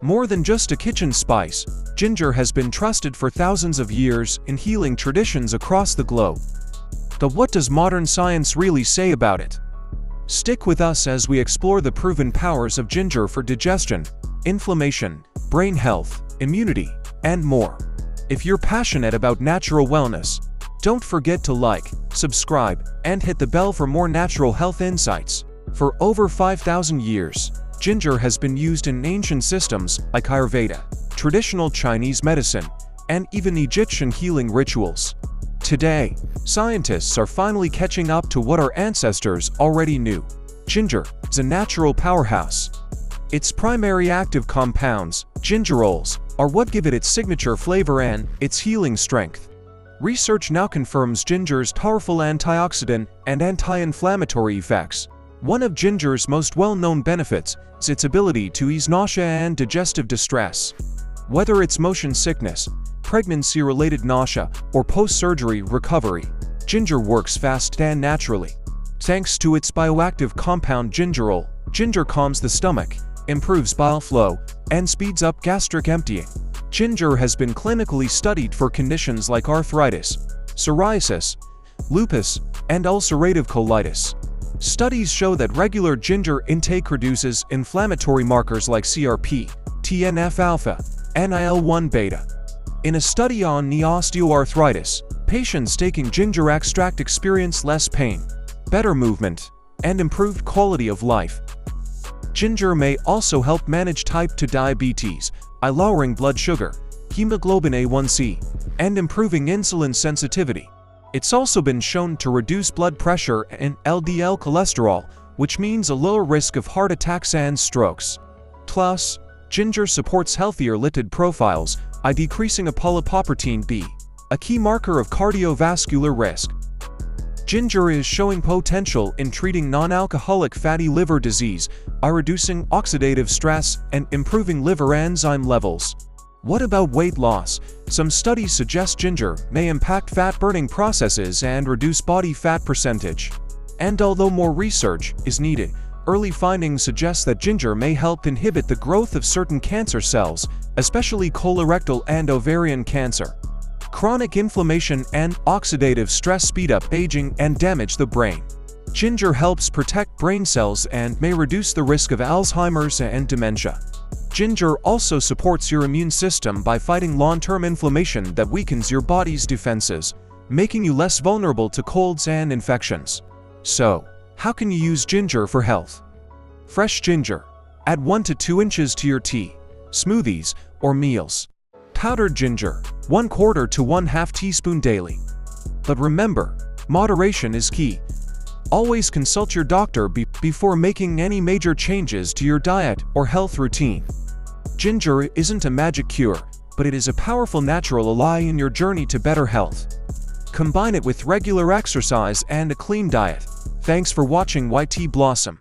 More than just a kitchen spice, ginger has been trusted for thousands of years in healing traditions across the globe. But what does modern science really say about it? Stick with us as we explore the proven powers of ginger for digestion, inflammation, brain health, immunity, and more. If you're passionate about natural wellness, don't forget to like, subscribe, and hit the bell for more natural health insights. For over 5,000 years, ginger has been used in ancient systems like Ayurveda, traditional Chinese medicine, and even Egyptian healing rituals. Today, scientists are finally catching up to what our ancestors already knew. Ginger is a natural powerhouse. Its primary active compounds, gingerols, are what give it its signature flavor and its healing strength. Research now confirms ginger's powerful antioxidant and anti-inflammatory effects. One of ginger's most well-known benefits is its ability to ease nausea and digestive distress. Whether it's motion sickness, pregnancy-related nausea, or post-surgery recovery, ginger works fast and naturally. Thanks to its bioactive compound gingerol, ginger calms the stomach, improves bile flow, and speeds up gastric emptying. Ginger has been clinically studied for conditions like arthritis, psoriasis, lupus, and ulcerative colitis. Studies show that regular ginger intake reduces inflammatory markers like CRP, TNF-alpha, and IL-1-beta. In a study on knee osteoarthritis, patients taking ginger extract experienced less pain, better movement, and improved quality of life. Ginger may also help manage type 2 diabetes by lowering blood sugar, hemoglobin A1c, and improving insulin sensitivity. It's also been shown to reduce blood pressure and LDL cholesterol, which means a lower risk of heart attacks and strokes. Plus, ginger supports healthier lipid profiles by decreasing apolipoprotein B, a key marker of cardiovascular risk. Ginger is showing potential in treating non-alcoholic fatty liver disease by reducing oxidative stress and improving liver enzyme levels. What about weight loss? Some studies suggest ginger may impact fat-burning processes and reduce body fat percentage. And although more research is needed, early findings suggest that ginger may help inhibit the growth of certain cancer cells, especially colorectal and ovarian cancer. Chronic inflammation and oxidative stress speed up aging and damage the brain. Ginger helps protect brain cells and may reduce the risk of Alzheimer's and dementia. Ginger also supports your immune system by fighting long-term inflammation that weakens your body's defenses, making you less vulnerable to colds and infections. So, how can you use ginger for health? Fresh ginger. Add 1 to 2 inches to your tea, smoothies, or meals. Powdered ginger, 1/4 to 1/2 teaspoon daily. But remember, moderation is key. Always consult your doctor before making any major changes to your diet or health routine. Ginger isn't a magic cure, but it is a powerful natural ally in your journey to better health. Combine it with regular exercise and a clean diet. Thanks for watching YT Blossom.